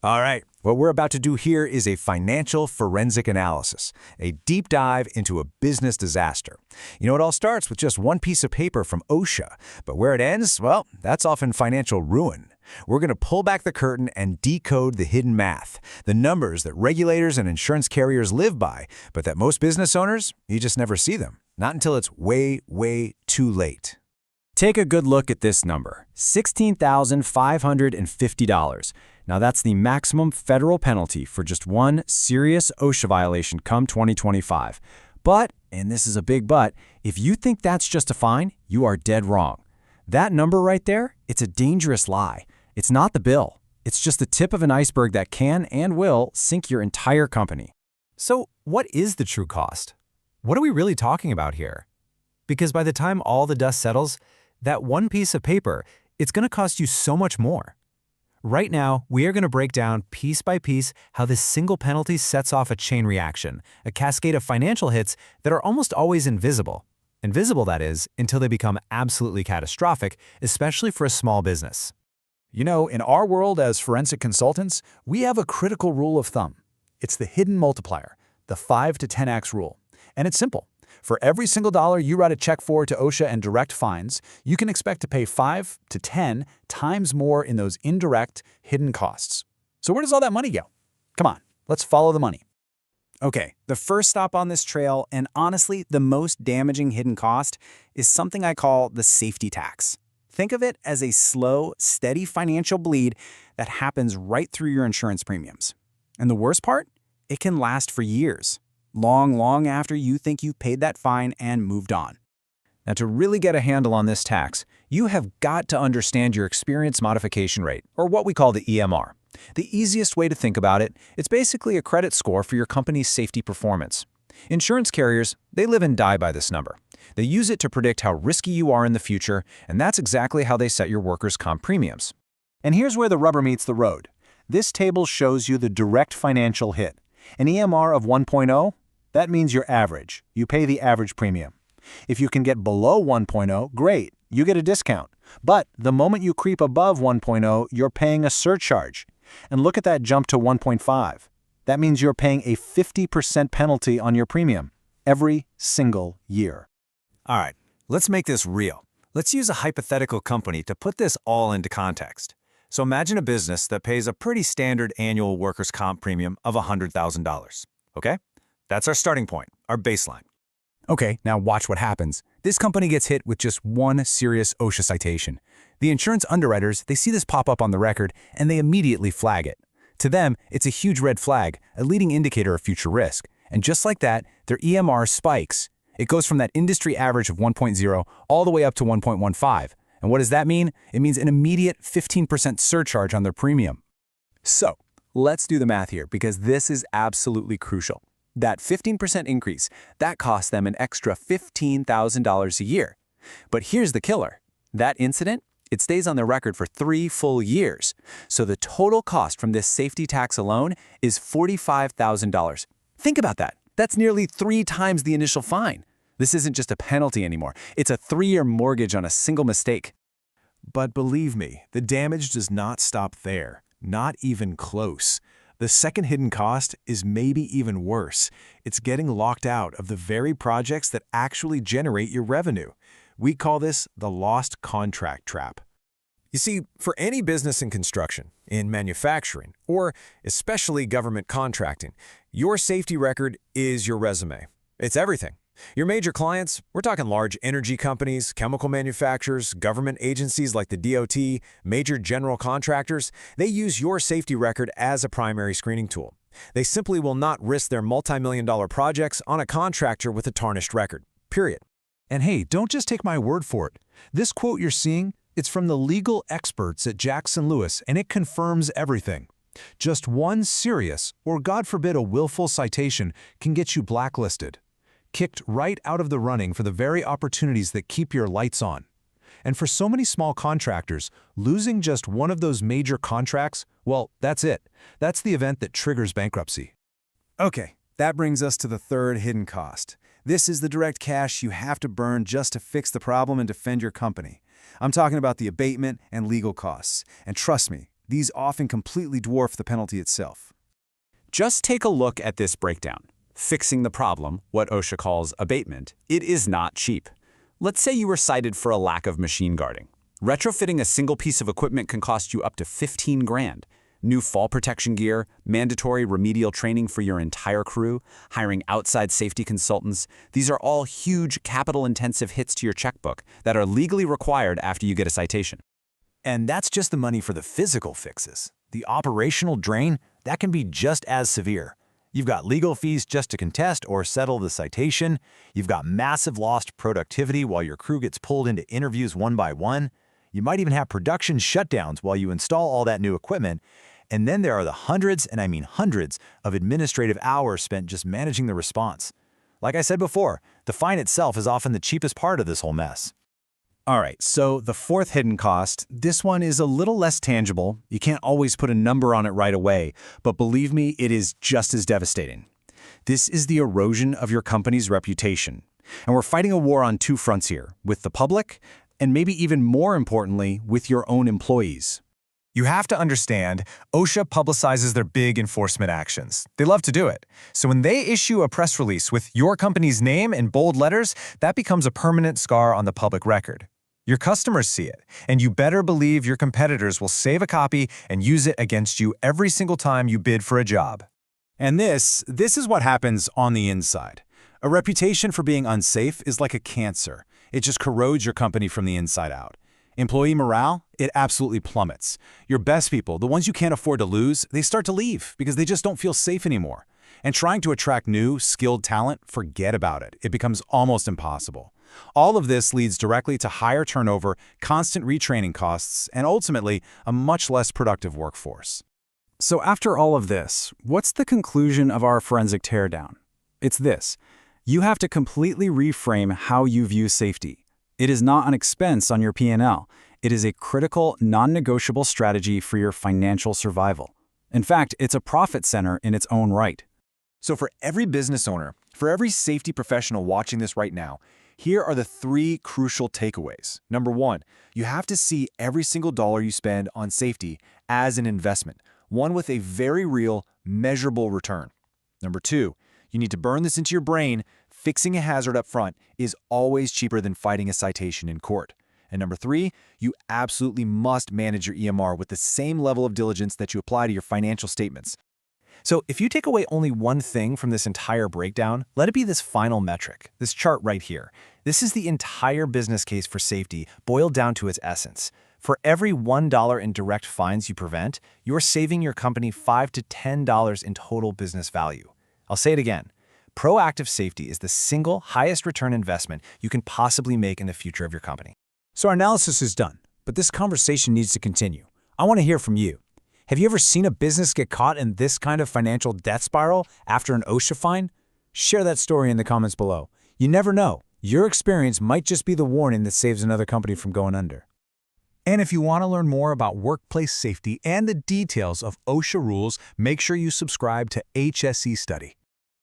All right, what we're about to do here is a financial forensic analysis, a deep dive into a business disaster. It all starts with just one piece of paper from OSHA, but where it ends, well, that's often financial ruin. We're going to pull back the curtain and decode the hidden math, the numbers that regulators and insurance carriers live by, but that most business owners, you just never see them, not until it's way, way too late. Take a good look at this number, $16,550. Now that's the maximum federal penalty for just one serious OSHA violation come 2025. But, and this is a big but, if you think that's just a fine, you are dead wrong. That number right there, it's a dangerous lie. It's not the bill. It's just the tip of an iceberg that can and will sink your entire company. So what is the true cost? What are we really talking about here? Because by the time all the dust settles, that one piece of paper, it's going to cost you so much more. Right now, we are going to break down piece by piece how this single penalty sets off a chain reaction, a cascade of financial hits that are almost always invisible. Invisible, that is, until they become absolutely catastrophic, especially for a small business. In our world as forensic consultants, we have a critical rule of thumb. It's the hidden multiplier, the 5 to 10x rule. And it's simple. For every single dollar you write a check for to OSHA and direct fines, you can expect to pay 5 to 10 times more in those indirect, hidden costs. So where does all that money go? Come on, let's follow the money. Okay, the first stop on this trail, and honestly, the most damaging hidden cost, is something I call the safety tax. Think of it as a slow, steady financial bleed that happens right through your insurance premiums. And the worst part? It can last for years. Long after you think you've paid that fine and moved on. Now, to really get a handle on this tax, you have got to understand your Experience Modification Rate, or what we call the EMR. The easiest way to think about it, it's basically a credit score for your company's safety performance. Insurance carriers, they live and die by this number. They use it to predict how risky you are in the future, and that's exactly how they set your workers' comp premiums. And here's where the rubber meets the road. This table shows you the direct financial hit. An EMR of 1.0, that means you're average. You pay the average premium. If you can get below 1.0, great, you get a discount. But the moment you creep above 1.0, you're paying a surcharge. And look at that jump to 1.5. That means you're paying a 50% penalty on your premium every single year. All right, let's make this real. Let's use a hypothetical company to put this all into context. So imagine a business that pays a pretty standard annual workers' comp premium of $100,000. Okay? That's our starting point, our baseline. Okay, now watch what happens. This company gets hit with just one serious OSHA citation. The insurance underwriters, they see this pop up on the record, and they immediately flag it. To them, it's a huge red flag, a leading indicator of future risk. And just like that, their EMR spikes. It goes from that industry average of 1.0 all the way up to 1.15. And what does that mean? It means an immediate 15% surcharge on their premium. So, let's do the math here, because this is absolutely crucial. That 15% increase, that costs them an extra $15,000 a year. But here's the killer. That incident, it stays on their record for 3 full years. So the total cost from this safety tax alone is $45,000. Think about that. That's nearly 3 times the initial fine. This isn't just a penalty anymore. It's a 3-year mortgage on a single mistake. But believe me, the damage does not stop there. Not even close. The second hidden cost is maybe even worse. It's getting locked out of the very projects that actually generate your revenue. We call this the lost contract trap. You see, for any business in construction, in manufacturing, or especially government contracting, your safety record is your resume. It's everything. Your major clients, we're talking large energy companies, chemical manufacturers, government agencies like the DOT, major general contractors, they use your safety record as a primary screening tool. They simply will not risk their multi-million-dollar projects on a contractor with a tarnished record, period. And hey, don't just take my word for it. This quote you're seeing, it's from the legal experts at Jackson Lewis, and it confirms everything. Just one serious, or God forbid a willful citation, can get you blacklisted. Kicked right out of the running for the very opportunities that keep your lights on. And for so many small contractors, losing just one of those major contracts, well, that's it. That's the event that triggers bankruptcy. Okay, that brings us to the third hidden cost. This is the direct cash you have to burn just to fix the problem and defend your company. I'm talking about the abatement and legal costs. And trust me, these often completely dwarf the penalty itself. Just take a look at this breakdown. Fixing the problem, what OSHA calls abatement, it is not cheap. Let's say you were cited for a lack of machine guarding. Retrofitting a single piece of equipment can cost you up to 15 grand. New fall protection gear, mandatory remedial training for your entire crew, hiring outside safety consultants, these are all huge capital-intensive hits to your checkbook that are legally required after you get a citation. And that's just the money for the physical fixes. The operational drain, that can be just as severe. You've got legal fees just to contest or settle the citation. You've got massive lost productivity while your crew gets pulled into interviews one by one. You might even have production shutdowns while you install all that new equipment. And then there are the hundreds, and I mean hundreds, of administrative hours spent just managing the response. Like I said before, the fine itself is often the cheapest part of this whole mess. All right, so the fourth hidden cost, this one is a little less tangible. You can't always put a number on it right away, but believe me, it is just as devastating. This is the erosion of your company's reputation. And we're fighting a war on two fronts here, with the public, and maybe even more importantly, with your own employees. You have to understand, OSHA publicizes their big enforcement actions. They love to do it. So when they issue a press release with your company's name in bold letters, that becomes a permanent scar on the public record. Your customers see it, and you better believe your competitors will save a copy and use it against you every single time you bid for a job. And this is what happens on the inside. A reputation for being unsafe is like a cancer. It just corrodes your company from the inside out. Employee morale, it absolutely plummets. Your best people, the ones you can't afford to lose, they start to leave because they just don't feel safe anymore. And trying to attract new, skilled talent, forget about it. It becomes almost impossible. All of this leads directly to higher turnover, constant retraining costs, and ultimately, a much less productive workforce. So after all of this, what's the conclusion of our forensic teardown? It's this. You have to completely reframe how you view safety. It is not an expense on your P&L. It is a critical, non-negotiable strategy for your financial survival. In fact, it's a profit center in its own right. So for every business owner, for every safety professional watching this right now, here are the three crucial takeaways. Number one, you have to see every single dollar you spend on safety as an investment, one with a very real, measurable return. Number two, you need to burn this into your brain. Fixing a hazard up front is always cheaper than fighting a citation in court. And number three, you absolutely must manage your EMR with the same level of diligence that you apply to your financial statements. So if you take away only one thing from this entire breakdown, let it be this final metric, this chart right here. This is the entire business case for safety boiled down to its essence. For every $1 in direct fines you prevent, you're saving your company $5 to $10 in total business value. I'll say it again. Proactive safety is the single highest return investment you can possibly make in the future of your company. So our analysis is done, but this conversation needs to continue. I want to hear from you. Have you ever seen a business get caught in this kind of financial death spiral after an OSHA fine? Share that story in the comments below. You never know. Your experience might just be the warning that saves another company from going under. And if you want to learn more about workplace safety and the details of OSHA rules, make sure you subscribe to HSE Study.